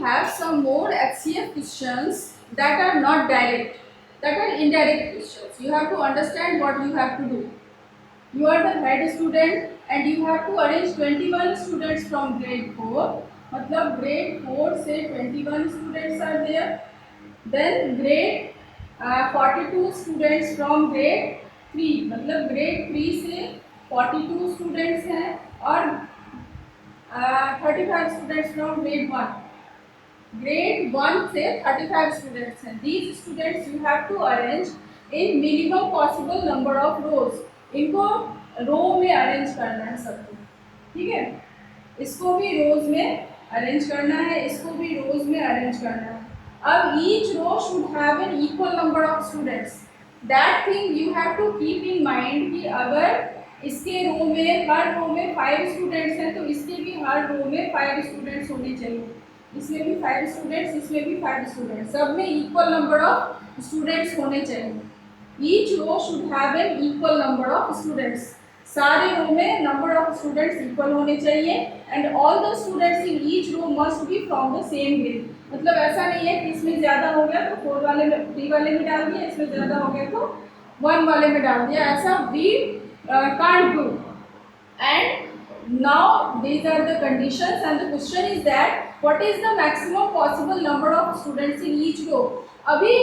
have some more HCF questions that are not direct, that are indirect questions. You have to understand what you have to do. You are the head student and you have to arrange 21 students from grade 4. मतलब grade 4 से 21 students are there. Then grade 42 students from grade 3. मतलब grade 3 से 42 students हैं और 35 students from grade 1. Grade 1 से 35 students हैं. These students you have to arrange in minimum possible number of rows. इनको row में अरेंज करना है सबको. ठीक है, इसको भी रोज में अरेंज करना है, इसको भी रोज में अरेंज करना है. अब each row should have an equal number of students. That thing you have to keep in mind कि अगर इसके रो में, हर रो में 5 स्टूडेंट्स हैं तो इसके भी हर रो में 5 स्टूडेंट्स होने चाहिए. इसमें भी 5 स्टूडेंट्स, इसमें भी 5 स्टूडेंट्स, सब में इक्वल नंबर ऑफ स्टूडेंट्स होने चाहिए. Each row should have an equal number of students. सारे रो में नंबर ऑफ स्टूडेंट्स इक्वल होने चाहिए. And all the students in each row must be from the same grade. मतलब ऐसा नहीं है कि इसमें ज़्यादा हो गया तो 4 वाले में, 3 वाले में डाल दिया, इसमें ज़्यादा हो गया तो 1 वाले में डाल दिया. ऐसा we can't do. And now these are the conditions and the question is that what is the maximum possible number of students in each row. अभी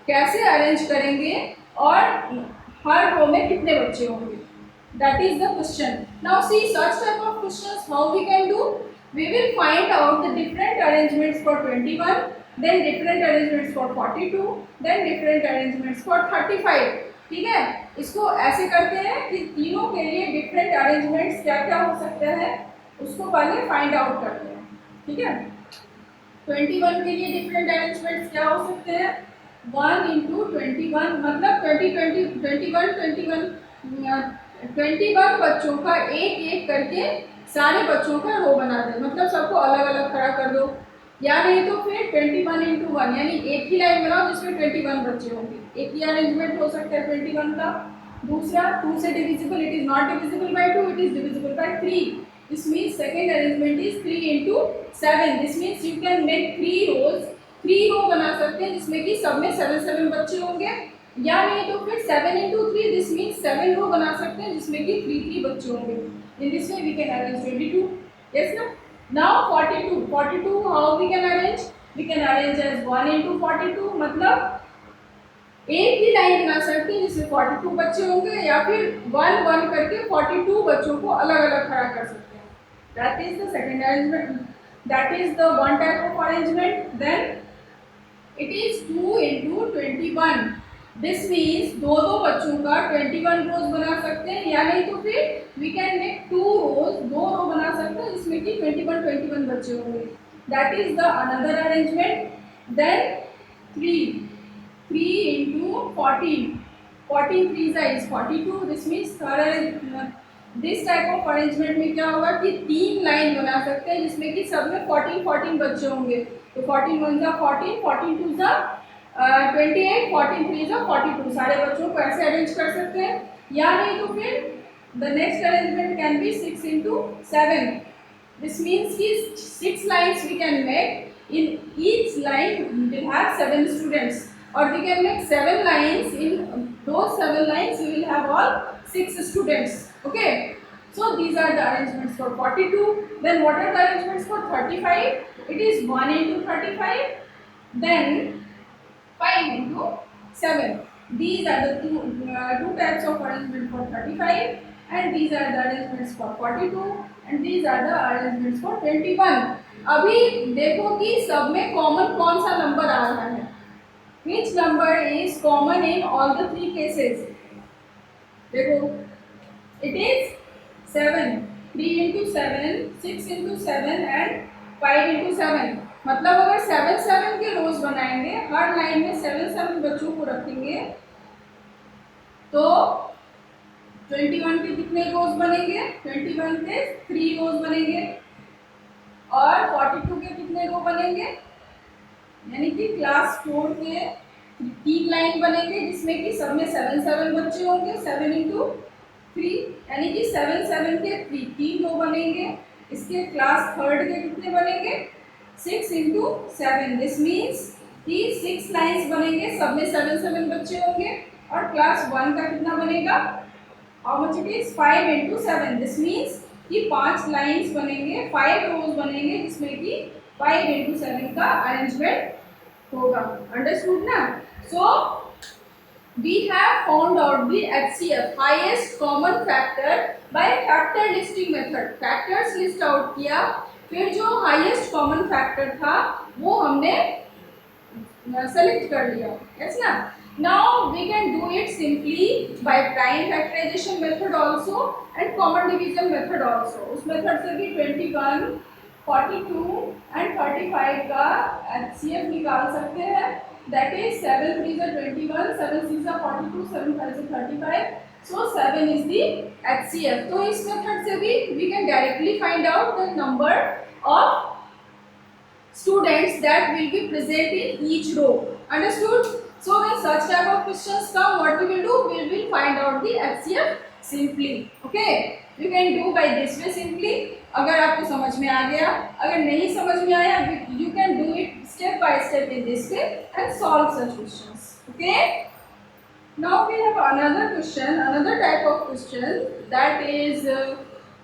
कैसे अरेंज करेंगे और हर रो में कितने बच्चे होंगे, that is the question. Now see such type of questions how we can do. We will find out the different arrangements for 21, then different arrangements for 42, then different arrangements for 35. ठीक है, इसको ऐसे करते हैं कि तीनों के लिए डिफरेंट अरेंजमेंट्स क्या क्या हो सकते हैं उसको पहले फाइंड आउट करते हैं. ठीक है, 21 के लिए डिफरेंट अरेंजमेंट्स क्या हो सकते हैं. 1 इंटू 21 मतलब 21 बच्चों का एक एक करके सारे बच्चों का रो बना दें. मतलब सबको अलग अलग खड़ा कर दो, या नहीं तो फिर 21 इंटू 1 यानी एक ही लाइन बनाओ जिसमें 21 बच्चे होंगे. एक ही अरेंजमेंट हो सकता है 21 का. दूसरा 2 से divisible, it is not divisible by 2, it is divisible by 3. This means second arrangement is 3 into 7. This means you can make 3 रोज. 3 रो बना सकते हैं जिसमें कि सब में 7 बच्चे होंगे, या नहीं तो फिर 7 इंटू 3. दिस मीन्स 7 रो बना सकते हैं जिसमें कि 3 बच्चे होंगे. In this way we can arrange 22. Yes ना. Now 42 how we can arrange? We can arrange as 1 into 42. मतलब एक ही लाइन बना सकते हैं जिसमें 42 बच्चे होंगे, या फिर 1 1 करके 42 बच्चों को अलग अलग खड़ा कर सकते हैं. That is the second arrangement. That is the one type of arrangement. Then it is 2 into 21. This means दो बच्चों का 21 रोज बना सकते हैं, या नहीं तो फिर we can make 2 rows, 2 रो बना सकते हैं जिसमें कि 21 बच्चे होंगे. That is the another arrangement. Then 3 into 14. 14 3 is 42. This means this type of arrangement में क्या होगा कि 3 लाइन बना सकते हैं जिसमें कि सब में 14 बच्चे होंगे. तो 14 1 जा 14, 14 2 जा 28, 14 3 जा 42. सारे बच्चों को ऐसे अरेंज कर सकते हैं, या नहीं तो फिर the next arrangement can be 6 into 7. This means कि 6 lines we can make. In each line we will have 7 students, or we can make 7 lines. In those 7 lines we will have all 6 students. Okay, so these are the arrangements for 42. Then what are the arrangements for 35? It is 1 into 35, then 5 into 7. These are the two types of arrangement for 35, and these are the arrangements for 42, and these are the arrangements for 21. अभी देखो कि सब में common कौन सा number आ रहा है. Which number is common in all the 3 cases? देखो, it is 7. 3 into 7, 6 into 7 and 5 into 7. मतलब अगर 7 के रोज बनाएंगे, हर लाइन में 7 बच्चों को रखेंगे, तो 21 के कितने रोज बनेंगे? 21 के 3 रोज बनेंगे, और 42 के कितने रो बनेंगे? यानी कि क्लास 4 के 3 लाइन बनेंगे जिसमें कि सब में 7 बच्चे होंगे. 7 इंटू 3 यानी कि 7 के 3 रो बनेंगे. इसके क्लास 3 के कितने बनेंगे? 6 into 7 दिस मीन्स कि 6 लाइन्स बनेंगे, सब में 7 7 बच्चे होंगे और क्लास 1 का कितना बनेगा, how much it is 5 into 7 this means कि 5 लाइन्स बनेंगे, 5 रोज बनेंगे जिसमें कि 5 into 7 का अरेंजमेंट होगा। अंडरस्टूड ना? सो we have found out the HCF highest common factor by factor listing method। factors list out किया, फिर जो highest common factor था वो हमने select कर लिया। yes ना? now we can do it simply by prime factorization method also and common division method also। उस method से भी 21, 42 and 35 का HCF निकाल सकते हैं। that is 7 3s are 21, 7 6s are 42, 7 5s are 35, so 7 is the HCF। तो इस method से भी we can directly find out the number of students that will be present in each row। understood? so when such type of questions come, what we will do, we will find out the HCF simply। okay, you can do by this way simply। अगर आपको समझ में आ गया, अगर नहीं समझ में आया, you can do it step by step in this way and solve such questions। okay, now we have another question, another type of question that is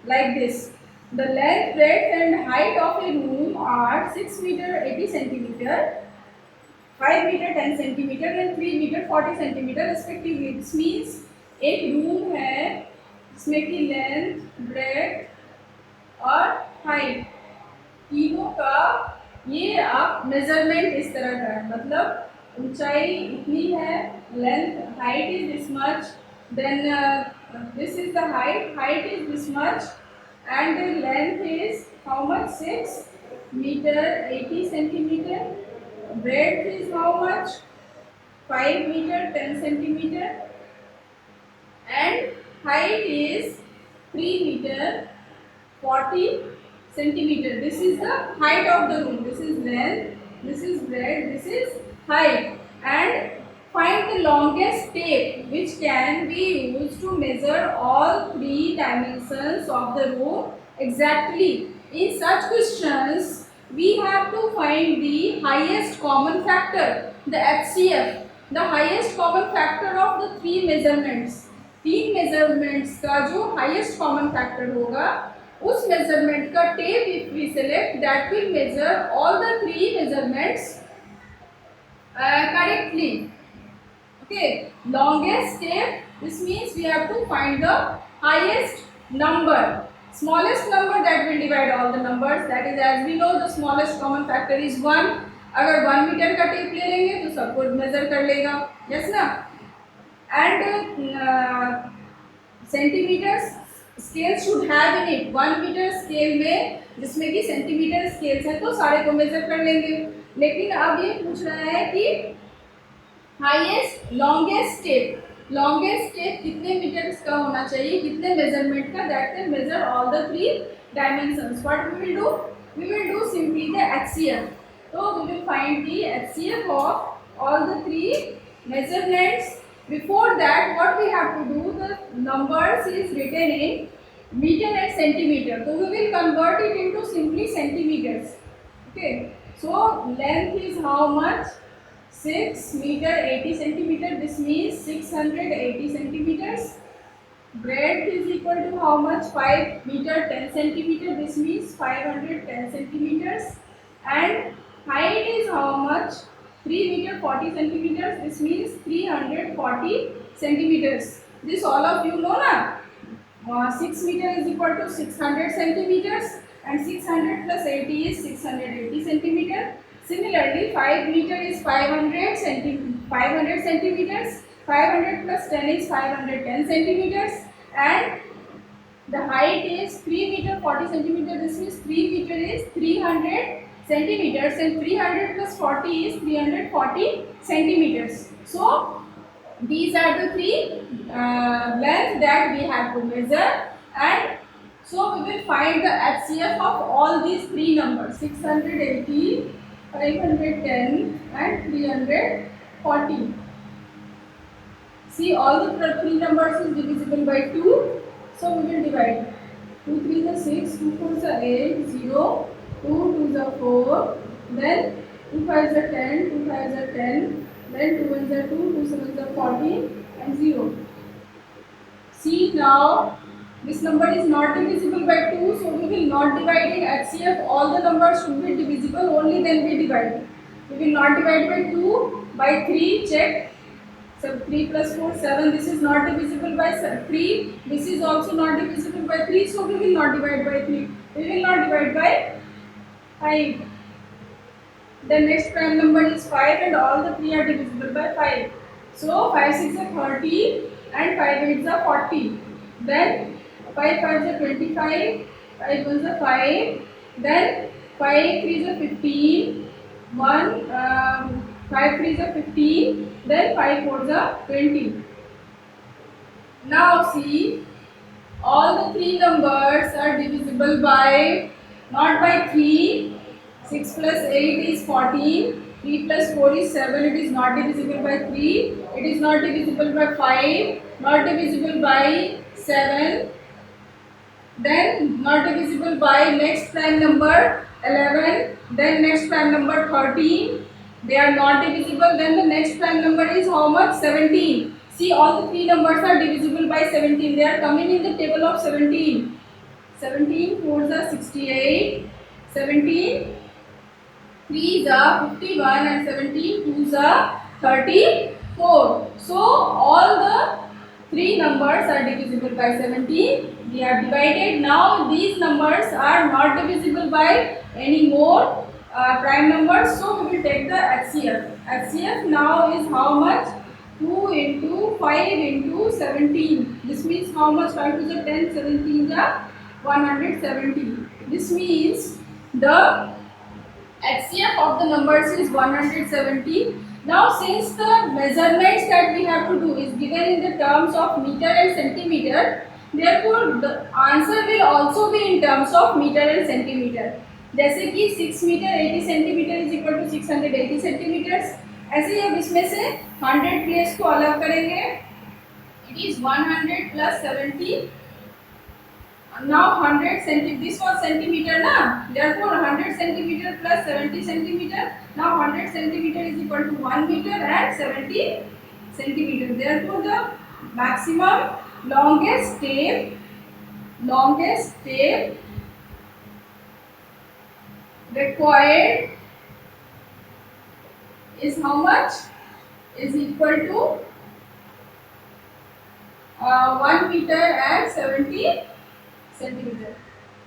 like this। the length, breadth and height of a room are 6 meter 80 centimeter, 5 meter 10 centimeter and 3 meter 40 centimeter respectively। this means एक room है जिसमें की length, breath और height तीनों का ये आप measurement इस तरह का है, मतलब ऊंचाई इतनी है, length, height is this much, then this is the height is this much and length is how much 6 meter 80 centimeter, breadth is how much 5 meter 10 centimeter and height is 3 meter 40 centimeter। this is the height of the room, this is length, this is breadth, this is height, and find the longest tape which can be used to measure all 3 dimensions of the room exactly। in such questions we have to find the highest common factor, the HCF, the highest common factor of the 3 measurements। 3 measurements का जो highest common factor होगा, उस measurement का tape if we select that will measure all the 3 measurements correctly. Okay, longest tape, this means we have to find the highest number, smallest number that will divide all the numbers, that is as we know the smallest common factor is 1। अगर 1 metre का tape ले लेंगे तो सबको major कर लेगा। Yes ना? And centimetres scale should have in it, 1 metre scale में जिसमें कि सेंटीमीटर स्केल्स हैं तो सारे को मेजर कर लेंगे। लेकिन अब ये पूछ रहा है कि हाईएस्ट लॉन्गेस्ट टेप कितने मीटर्स का होना चाहिए, कितने मेजरमेंट का, that can measure all the 3 dimensions. What we will do simply the HCF। तो we will find the HCF of all the 3 measurements। before that what we have to do, the numbers is written in meter and centimeter, so we will convert it into simply centimeters। okay, so length is how much 6 meter 80 centimeter, this means 680 centimeters। breadth is equal to how much 5 meter 10 centimeter, this means 510 centimeters and height is how much 3 meter 40 centimeters, this means 340 centimeters। this all of you know na, 6 meter is equal to 600 centimeters and 600 plus 80 is 680 centimeter। similarly 5 meter is 500 centimeters, 500 plus 10 is 510 centimeters and the height is 3 meter 40 centimeter, this means 3 meter is 300 centimeters and 300 plus 40 is 340 centimeters। so these are the 3 length that we have to measure, and so we will find the HCF of all these 3 numbers, 680, 510 and 340। see, all the 3 numbers is divisible by 2, so we will divide 2 3 is 6, 2 4 is 8, 0, 2 2 is 4, then 2 5s are 10, 2 5s are 10, then 2 1s are 2, 2 7s are 14 and 0. See now, this number is not divisible by 2, so we will not divide in HCF. All the numbers should be divisible, only then we divide. We will not divide by 2, by 3, check. So 3 plus 4, 7, this is not divisible by 3, this is also not divisible by 3, so we will not divide by 3. We will not divide by 5. The next prime number is 5 and all the 3 are divisible by 5. So 5 6 are 30 and 5 8 are 40. Then 5 5 are 25, 5 1 are 5. Then 5 3 are 15, 5 3 are 15. Then 5 4 are 20. Now see, all the 3 numbers are divisible by, not by 3. 6 plus 8 is 14. 3 plus 4 is 7. It is not divisible by 3. It is not divisible by 5. Not divisible by 7. Then not divisible by next prime number 11. Then next prime number 13. They are not divisible. Then the next prime number is how much? 17. See, all the 3 numbers are divisible by 17. They are coming in the table of 17. 17 4s are 68. 17 3s are 51 and 17 2s are 34. So all the 3 numbers are divisible by 17. We have divided. Now these numbers are not divisible by any more prime numbers. So we will take the HCF. HCF now is how much? 2 into 5 into 17. This means how much? 5 to the 10, 17 are 170. This means the HCF of the numbers is 170. Now since the measurements that we have to do is given in the terms of meter and centimeter, therefore the answer will also be in terms of meter and centimeter. जैसे कि 6 metre 80 centimetre is equal to 680 centimetres, ऐसे ही अब इसमें से 100 place को अलग करेंगे. It is 100 plus 70. Now 100 centimeter, this was centimeter na, therefore 100 centimeter plus 70 centimeter. Now 100 centimeter is equal to 1 meter and 70 centimeter. Therefore the maximum longest tape required is how much? Is equal to 1 meter and 70 centimeter.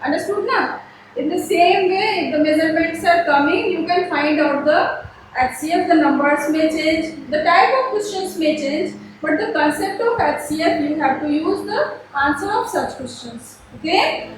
Understood na? In the same way, if the measurements are coming, you can find out the HCF. The numbers may change, the type of questions may change, but the concept of HCF you have to use the answer of such questions. Okay?